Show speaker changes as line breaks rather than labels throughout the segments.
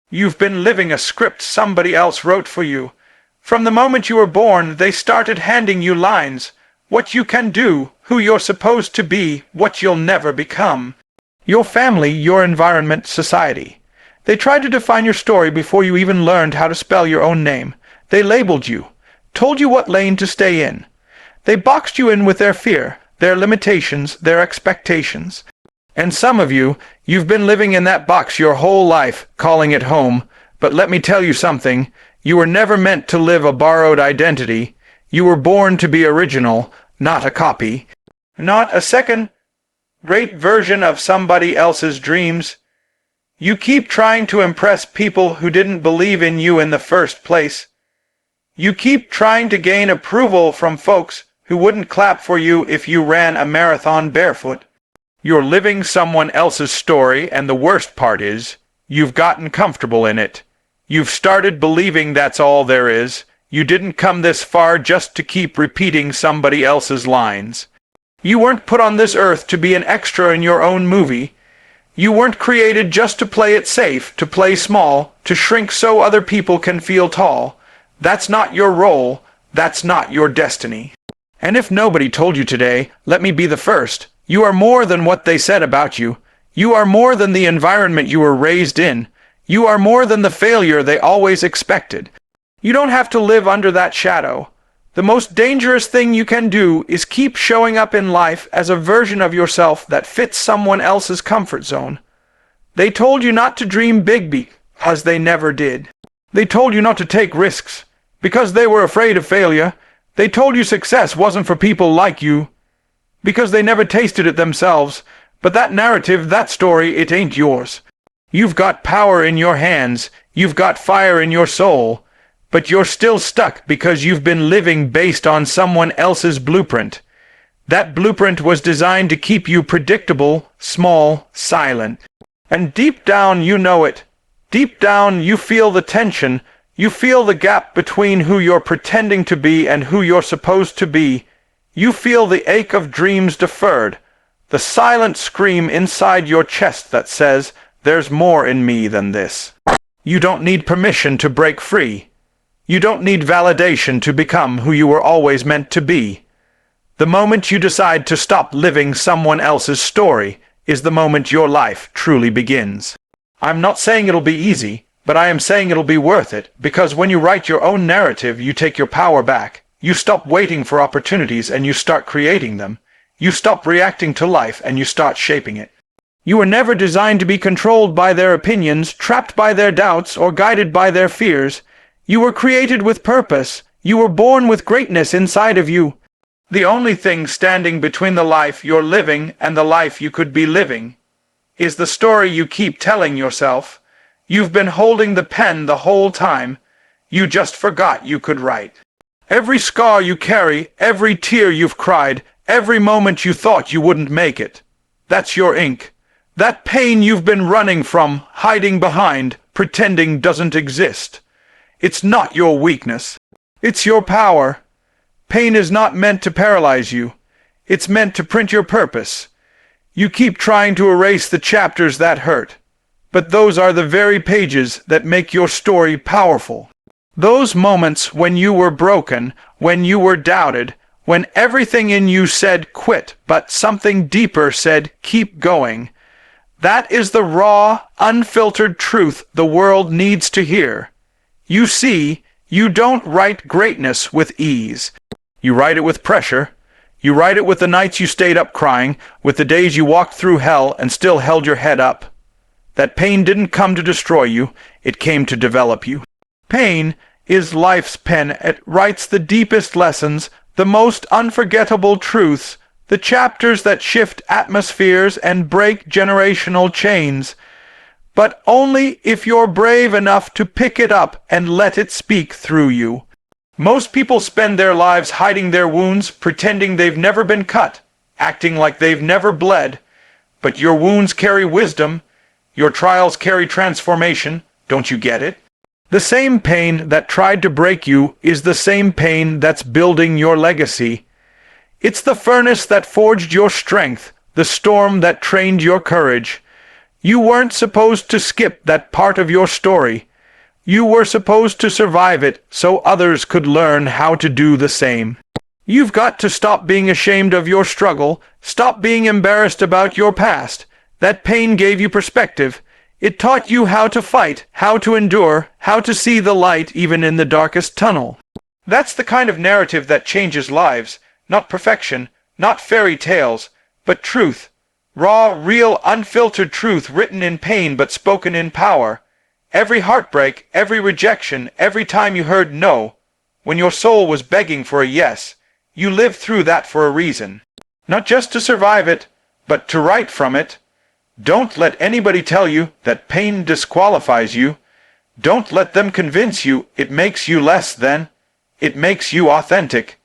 You've been living a script somebody else wrote for you. From the moment you were born, they started handing you lines. What you can do, who you're supposed to be, what you'll never become. Your family, your environment, society. They tried to define your story before you even learned how to spell your own name. They labeled you, told you what lane to stay in. They boxed you in with their fear, their limitations, their expectations. And some of you, you've been living in that box your whole life, calling it home. But let me tell you something, you were never meant to live a borrowed identity. You were born to be original, not a copy. Not a second-rate version of somebody else's dreams. You keep trying to impress people who didn't believe in you in the first place. You keep trying to gain approval from folks who wouldn't clap for you if you ran a marathon barefoot. You're living someone else's story, and the worst part is, you've gotten comfortable in it. You've started believing that's all there is. You didn't come this far just to keep repeating somebody else's lines. You weren't put on this earth to be an extra in your own movie. You weren't created just to play it safe, to play small, to shrink so other people can feel tall. That's not your role. That's not your destiny. And if nobody told you today, let me be the first. You are more than what they said about you. You are more than the environment you were raised in. You are more than the failure they always expected. You don't have to live under that shadow. The most dangerous thing you can do is keep showing up in life as a version of yourself that fits someone else's comfort zone. They told you not to dream big because they never did. They told you not to take risks because they were afraid of failure. They told you success wasn't for people like you because they never tasted it themselves. But that narrative, that story, it ain't yours. You've got power in your hands. You've got fire in your soul. But you're still stuck because you've been living based on someone else's blueprint. That blueprint was designed to keep you predictable, small, silent. And deep down you know it. Deep down you feel the tension. You feel the gap between who you're pretending to be and who you're supposed to be. You feel the ache of dreams deferred, the silent scream inside your chest that says, "There's more in me than this." You don't need permission to break free. You don't need validation to become who you were always meant to be. The moment you decide to stop living someone else's story is the moment your life truly begins. I'm not saying it'll be easy, but I am saying it'll be worth it, because when you write your own narrative, you take your power back. You stop waiting for opportunities and you start creating them. You stop reacting to life and you start shaping it. You were never designed to be controlled by their opinions, trapped by their doubts, or guided by their fears. You were created with purpose. You were born with greatness inside of you. The only thing standing between the life you're living and the life you could be living is the story you keep telling yourself. You've been holding the pen the whole time. You just forgot you could write. Every scar you carry, every tear you've cried, every moment you thought you wouldn't make it. That's your ink. That pain you've been running from, hiding behind, pretending doesn't exist. It's not your weakness. It's your power. Pain is not meant to paralyze you. It's meant to print your purpose. You keep trying to erase the chapters that hurt, but those are the very pages that make your story powerful. Those moments when you were broken, when you were doubted, when everything in you said quit, but something deeper said keep going. That is the raw, unfiltered truth the world needs to hear. You see, you don't write greatness with ease. You write it with pressure. You write it with the nights you stayed up crying, with the days you walked through hell and still held your head up. That pain didn't come to destroy you, it came to develop you. Pain is life's pen. It writes the deepest lessons, the most unforgettable truths, the chapters that shift atmospheres and break generational chains. But only if you're brave enough to pick it up and let it speak through you. Most people spend their lives hiding their wounds, pretending they've never been cut, acting like they've never bled. But your wounds carry wisdom. Your trials carry transformation. Don't you get it? The same pain that tried to break you is the same pain that's building your legacy. It's the furnace that forged your strength, the storm that trained your courage. You weren't supposed to skip that part of your story. You were supposed to survive it so others could learn how to do the same. You've got to stop being ashamed of your struggle, stop being embarrassed about your past. That pain gave you perspective. It taught you how to fight, how to endure, how to see the light even in the darkest tunnel. That's the kind of narrative that changes lives, not perfection, not fairy tales, but truth. Raw, real, unfiltered truth written in pain but spoken in power. Every heartbreak, every rejection, every time you heard no, when your soul was begging for a yes, you lived through that for a reason. Not just to survive it, but to write from it. Don't let anybody tell you that pain disqualifies you. Don't let them convince you it makes you less than. It makes you authentic.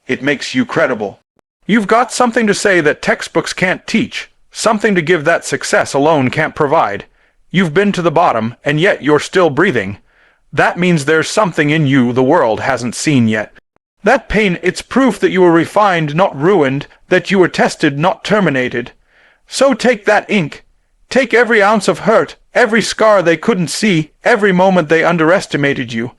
It makes you credible. You've got something to say that textbooks can't teach, something to give that success alone can't provide. You've been to the bottom, and yet you're still breathing. That means there's something in you the world hasn't seen yet. That pain, it's proof that you were refined, not ruined, that you were tested, not terminated. So take that ink. Take every ounce of hurt, every scar they couldn't see, every moment they underestimated you,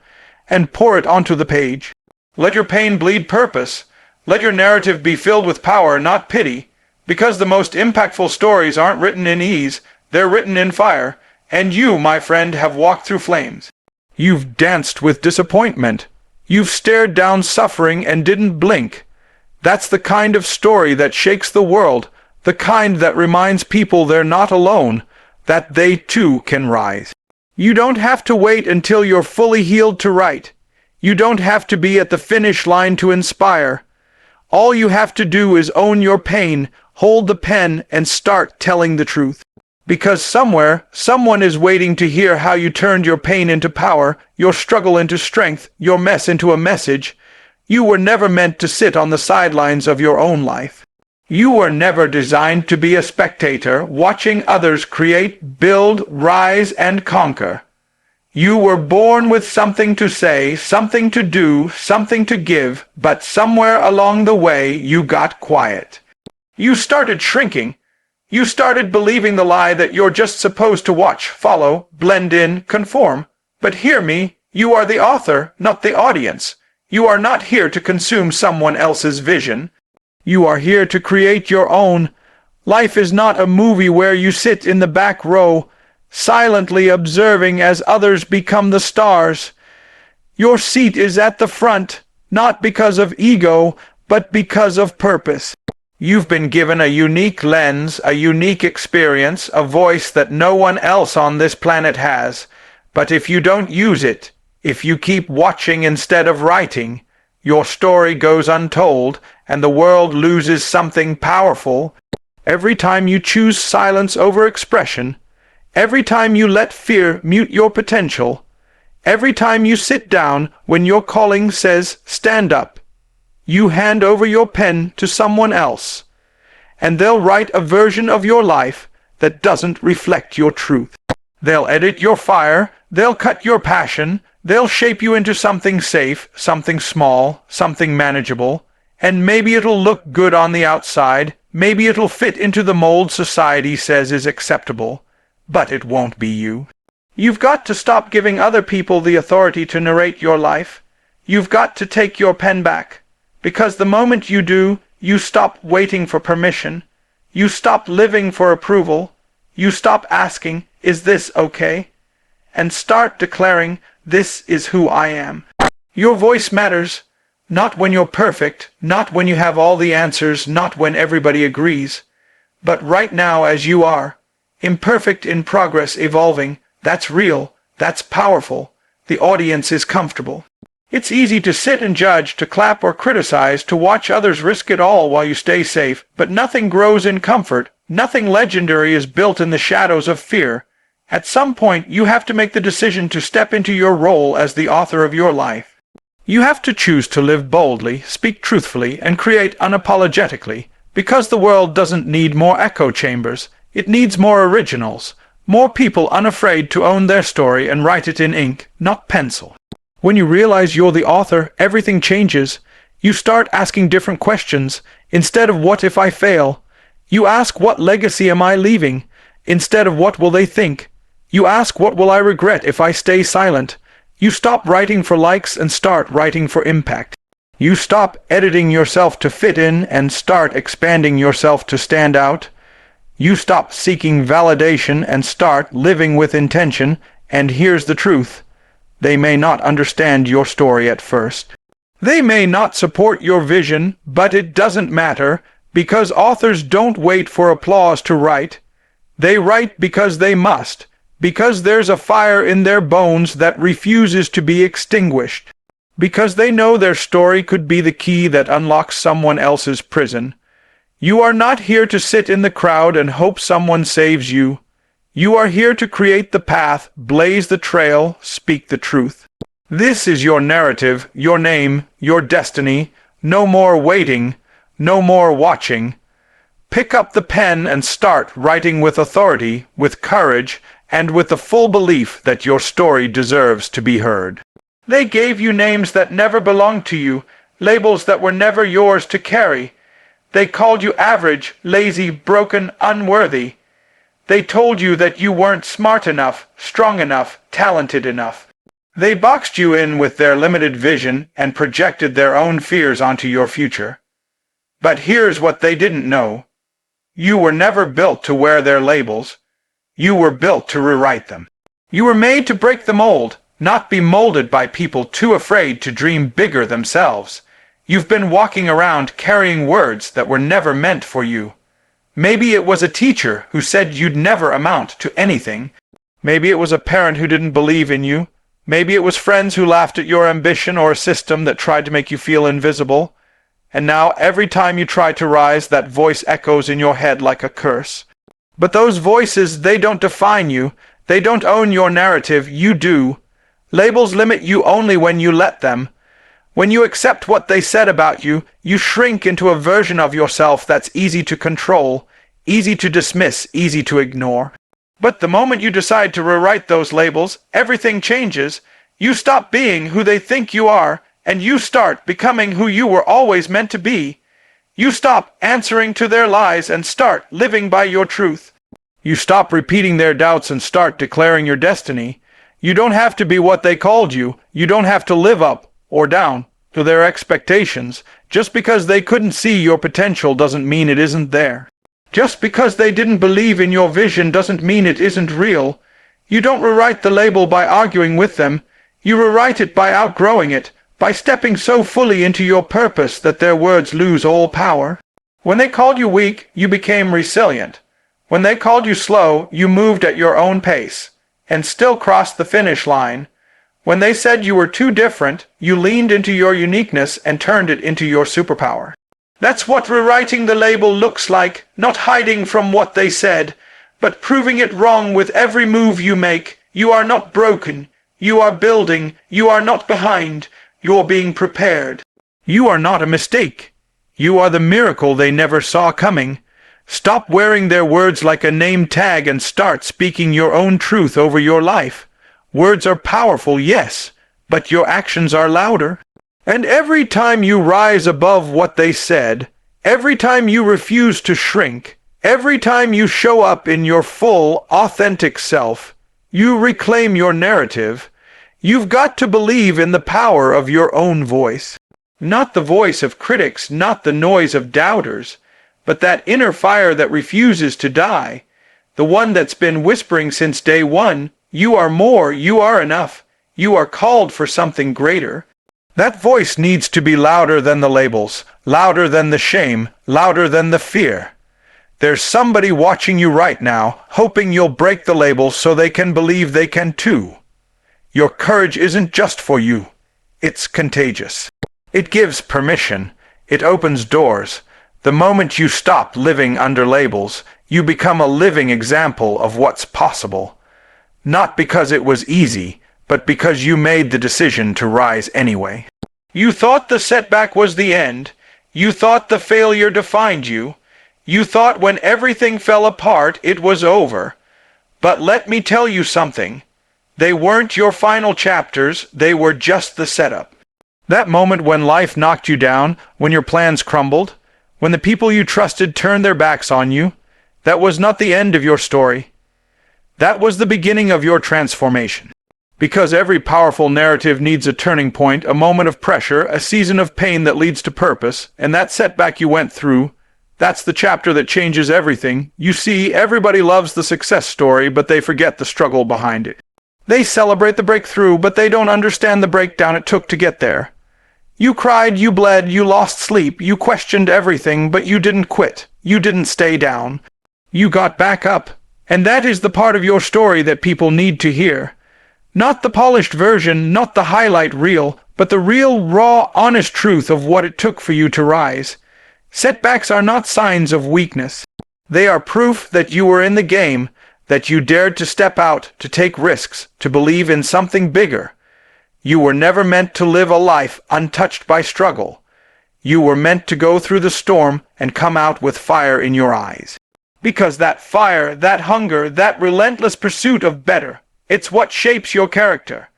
and pour it onto the page. Let your pain bleed purpose. Let your narrative be filled with power, not pity, because the most impactful stories aren't written in ease, they're written in fire, and you, my friend, have walked through flames. You've danced with disappointment. You've stared down suffering and didn't blink. That's the kind of story that shakes the world, the kind that reminds people they're not alone, that they too can rise. You don't have to wait until you're fully healed to write. You don't have to be at the finish line to inspire. All you have to do is own your pain, hold the pen, and start telling the truth. Because somewhere, someone is waiting to hear how you turned your pain into power, your struggle into strength, your mess into a message. You were never meant to sit on the sidelines of your own life. You were never designed to be a spectator, watching others create, build, rise, and conquer. You were born with something to say, something to do, something to give, but somewhere along the way you got quiet. You started shrinking. You started believing the lie that you're just supposed to watch, follow, blend in, conform. But hear me, you are the author, not the audience. You are not here to consume someone else's vision. You are here to create your own. Life is not a movie where you sit in the back row, silently observing as others become the stars. Your seat is at the front, not because of ego, but because of purpose. You've been given a unique lens, a unique experience, a voice that no one else on this planet has. But if you don't use it, if you keep watching instead of writing, your story goes untold, and the world loses something powerful. Every time you choose silence over expression, every time you let fear mute your potential, every time you sit down when your calling says, stand up, you hand over your pen to someone else, and they'll write a version of your life that doesn't reflect your truth. They'll edit your fire, they'll cut your passion, they'll shape you into something safe, something small, something manageable, and maybe it'll look good on the outside, maybe it'll fit into the mold society says is acceptable, but it won't be you. You've got to stop giving other people the authority to narrate your life. You've got to take your pen back. Because the moment you do, you stop waiting for permission. You stop living for approval. You stop asking, is this okay? And start declaring, this is who I am. Your voice matters, not when you're perfect, not when you have all the answers, not when everybody agrees, but right now as you are, imperfect, in progress, evolving. That's real, that's powerful. The audience is comfortable. It's easy to sit and judge, to clap or criticize, to watch others risk it all while you stay safe, but nothing grows in comfort, nothing legendary is built in the shadows of fear. At some point, you have to make the decision to step into your role as the author of your life. You have to choose to live boldly, speak truthfully, and create unapologetically, because the world doesn't need more echo chambers, it needs more originals, more people unafraid to own their story and write it in ink, not pencil. When you realize you're the author, everything changes. You start asking different questions. Instead of what if I fail, you ask what legacy am I leaving? Instead of what will they think, you ask what will I regret if I stay silent. You stop writing for likes and start writing for impact. You stop editing yourself to fit in and start expanding yourself to stand out. You stop seeking validation and start living with intention. And here's the truth. They may not understand your story at first. They may not support your vision, but it doesn't matter, because authors don't wait for applause to write. They write because they must, because there's a fire in their bones that refuses to be extinguished, because they know their story could be the key that unlocks someone else's prison. You are not here to sit in the crowd and hope someone saves you. You are here to create the path, blaze the trail, speak the truth. This is your narrative, your name, your destiny. No more waiting, no more watching. Pick up the pen and start writing with authority, with courage, and with the full belief that your story deserves to be heard. They gave you names that never belonged to you, labels that were never yours to carry. They called you average, lazy, broken, unworthy. They told you that you weren't smart enough, strong enough, talented enough. They boxed you in with their limited vision and projected their own fears onto your future. But here's what they didn't know. You were never built to wear their labels. You were built to rewrite them. You were made to break the mold, not be molded by people too afraid to dream bigger themselves. You've been walking around carrying words that were never meant for you. Maybe it was a teacher who said you'd never amount to anything. Maybe it was a parent who didn't believe in you. Maybe it was friends who laughed at your ambition or a system that tried to make you feel invisible. And now every time you try to rise, that voice echoes in your head like a curse. But those voices, they don't define you. They don't own your narrative. You do. Labels limit you only when you let them. When you accept what they said about you, you shrink into a version of yourself that's easy to control, easy to dismiss, easy to ignore. But the moment you decide to rewrite those labels, everything changes. You stop being who they think you are, and you start becoming who you were always meant to be. You stop answering to their lies and start living by your truth. You stop repeating their doubts and start declaring your destiny. You don't have to be what they called you. You don't have to live up or down to their expectations. Just because they couldn't see your potential doesn't mean it isn't there. Just because they didn't believe in your vision doesn't mean it isn't real. You don't rewrite the label by arguing with them. You rewrite it by outgrowing it, by stepping so fully into your purpose that their words lose all power. When they called you weak, you became resilient. When they called you slow, you moved at your own pace, and still crossed the finish line. When they said you were too different, you leaned into your uniqueness and turned it into your superpower. That's what rewriting the label looks like, not hiding from what they said, but proving it wrong with every move you make. You are not broken. You are building. You are not behind. You're being prepared. You are not a mistake. You are the miracle they never saw coming. Stop wearing their words like a name tag and start speaking your own truth over your life. Words are powerful, yes, but your actions are louder. And every time you rise above what they said, every time you refuse to shrink, every time you show up in your full, authentic self, you reclaim your narrative. You've got to believe in the power of your own voice. Not the voice of critics, not the noise of doubters, but that inner fire that refuses to die, the one that's been whispering since day one. You are more, you are enough, you are called for something greater. That voice needs to be louder than the labels, louder than the shame, louder than the fear. There's somebody watching you right now, hoping you'll break the labels so they can believe they can too. Your courage isn't just for you. It's contagious. It gives permission. It opens doors. The moment you stop living under labels, you become a living example of what's possible. Not because it was easy, but because you made the decision to rise anyway. You thought the setback was the end. You thought the failure defined you. You thought when everything fell apart, it was over. But let me tell you something. They weren't your final chapters, they were just the setup. That moment when life knocked you down, when your plans crumbled, when the people you trusted turned their backs on you, that was not the end of your story. That was the beginning of your transformation. Because every powerful narrative needs a turning point, a moment of pressure, a season of pain that leads to purpose, and that setback you went through, that's the chapter that changes everything. You see, everybody loves the success story, but they forget the struggle behind it. They celebrate the breakthrough, but they don't understand the breakdown it took to get there. You cried, you bled, you lost sleep, you questioned everything, but you didn't quit. You didn't stay down. You got back up. And that is the part of your story that people need to hear. Not the polished version, not the highlight reel, but the real, raw, honest truth of what it took for you to rise. Setbacks are not signs of weakness. They are proof that you were in the game, that you dared to step out, to take risks, to believe in something bigger. You were never meant to live a life untouched by struggle. You were meant to go through the storm and come out with fire in your eyes. Because that fire, that hunger, that relentless pursuit of better, it's what shapes your character.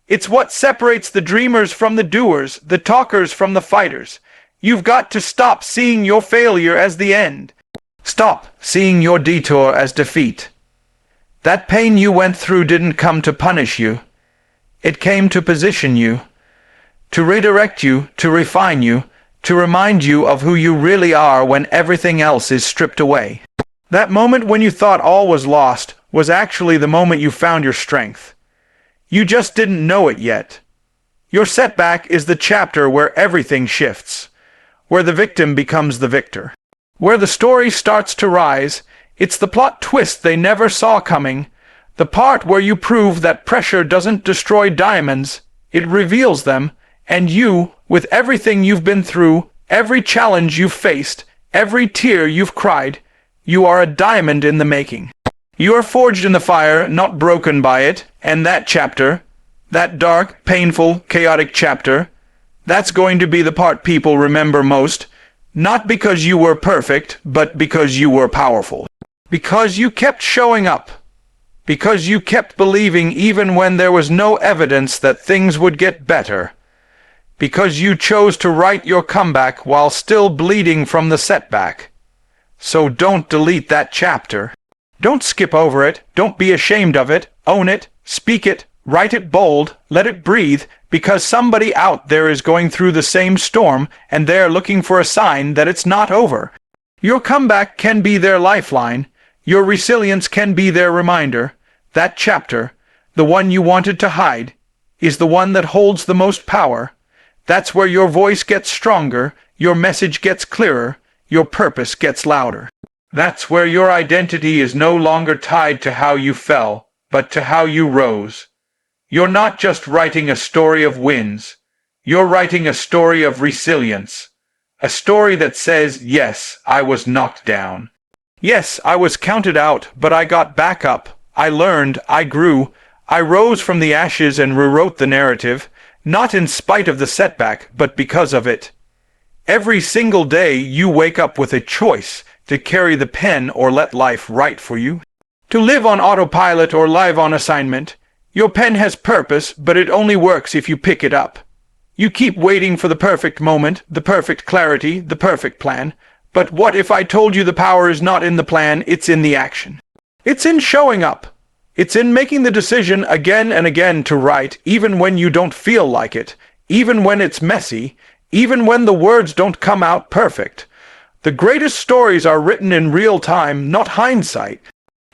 It's what separates the dreamers from the doers, the talkers from the fighters. You've got to stop seeing your failure as the end. Stop seeing your detour as defeat. That pain you went through didn't come to punish you. It came to position you, to redirect you, to refine you, to remind you of who you really are when everything else is stripped away. That moment when you thought all was lost was actually the moment you found your strength. You just didn't know it yet. Your setback is the chapter where everything shifts, where the victim becomes the victor, where the story starts to rise. It's the plot twist they never saw coming, the part where you prove that pressure doesn't destroy diamonds, it reveals them, and you, with everything you've been through, every challenge you've faced, every tear you've cried, you are a diamond in the making. You are forged in the fire, not broken by it, and that chapter, that dark, painful, chaotic chapter, that's going to be the part people remember most, not because you were perfect, but because you were powerful. Because you kept showing up. Because you kept believing even when there was no evidence that things would get better. Because you chose to write your comeback while still bleeding from the setback. So don't delete that chapter. Don't skip over it. Don't be ashamed of it. Own it. Speak it. Write it bold. Let it breathe, because somebody out there is going through the same storm, and they're looking for a sign that it's not over. Your comeback can be their lifeline. Your resilience can be their reminder. That chapter, the one you wanted to hide, is the one that holds the most power. That's where your voice gets stronger, your message gets clearer, your purpose gets louder. That's where your identity is no longer tied to how you fell, but to how you rose. You're not just writing a story of wins. You're writing a story of resilience. A story that says, yes, I was knocked down. Yes, I was counted out, but I got back up. I learned, I grew, I rose from the ashes and rewrote the narrative, not in spite of the setback, but because of it. Every single day you wake up with a choice to carry the pen or let life write for you. To live on autopilot or live on assignment. Your pen has purpose, but it only works if you pick it up. You keep waiting for the perfect moment, the perfect clarity, the perfect plan. But what if I told you the power is not in the plan, it's in the action? It's in showing up. It's in making the decision again and again to write, even when you don't feel like it, even when it's messy, even when the words don't come out perfect. The greatest stories are written in real time, not hindsight.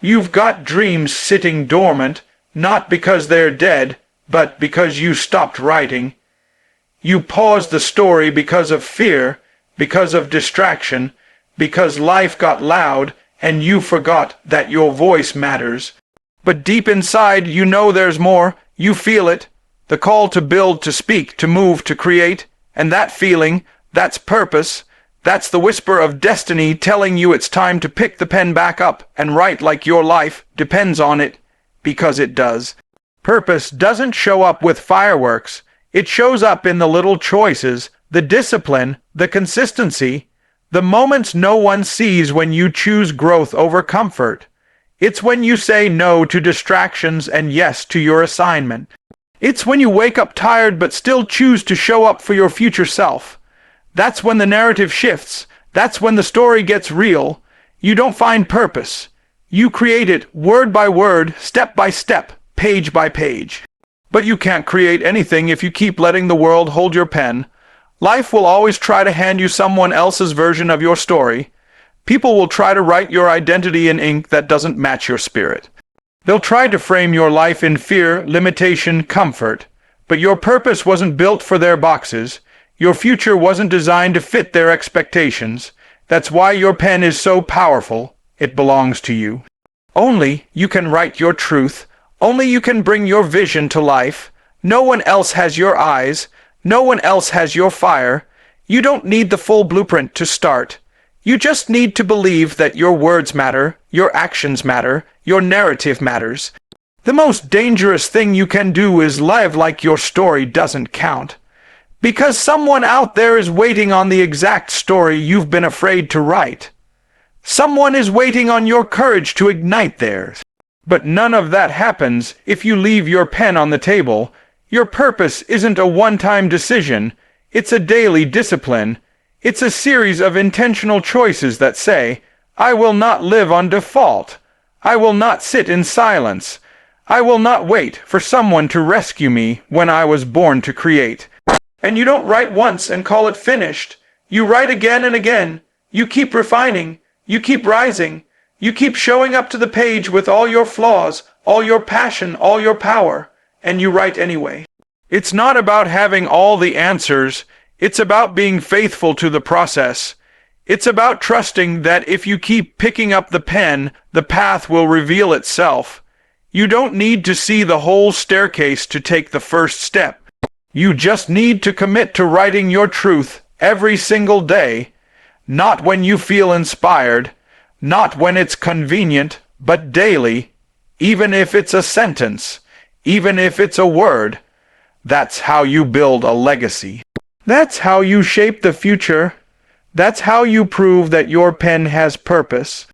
You've got dreams sitting dormant, not because they're dead, but because you stopped writing. You paused the story because of fear, because of distraction, because life got loud, and you forgot that your voice matters. But deep inside, you know there's more. You feel it. The call to build, to speak, to move, to create. And that feeling, that's purpose. That's the whisper of destiny telling you it's time to pick the pen back up and write like your life depends on it. Because it does. Purpose doesn't show up with fireworks. It shows up in the little choices, the discipline, the consistency, the moments no one sees when you choose growth over comfort. It's when you say no to distractions and yes to your assignment. It's when you wake up tired but still choose to show up for your future self. That's when the narrative shifts. That's when the story gets real. You don't find purpose. You create it word by word, step by step, page by page. But you can't create anything if you keep letting the world hold your pen. Life will always try to hand you someone else's version of your story. People will try to write your identity in ink that doesn't match your spirit. They'll try to frame your life in fear, limitation, comfort. But your purpose wasn't built for their boxes. Your future wasn't designed to fit their expectations. That's why your pen is so powerful. It belongs to you. Only you can write your truth. Only you can bring your vision to life. No one else has your eyes. No one else has your fire. You don't need the full blueprint to start. You just need to believe that your words matter, your actions matter, your narrative matters. The most dangerous thing you can do is live like your story doesn't count. Because someone out there is waiting on the exact story you've been afraid to write. Someone is waiting on your courage to ignite theirs. But none of that happens if you leave your pen on the table. Your purpose isn't a one-time decision. It's a daily discipline. It's a series of intentional choices that say, I will not live on default. I will not sit in silence. I will not wait for someone to rescue me when I was born to create. And you don't write once and call it finished. You write again and again. You keep refining. You keep rising. You keep showing up to the page with all your flaws, all your passion, all your power. And you write anyway. It's not about having all the answers. It's about being faithful to the process. It's about trusting that if you keep picking up the pen, the path will reveal itself. You don't need to see the whole staircase to take the first step. You just need to commit to writing your truth every single day. Not when you feel inspired, not when it's convenient, but daily, even if it's a sentence, even if it's a word. That's how you build a legacy. That's how you shape the future. That's how you prove that your pen has purpose.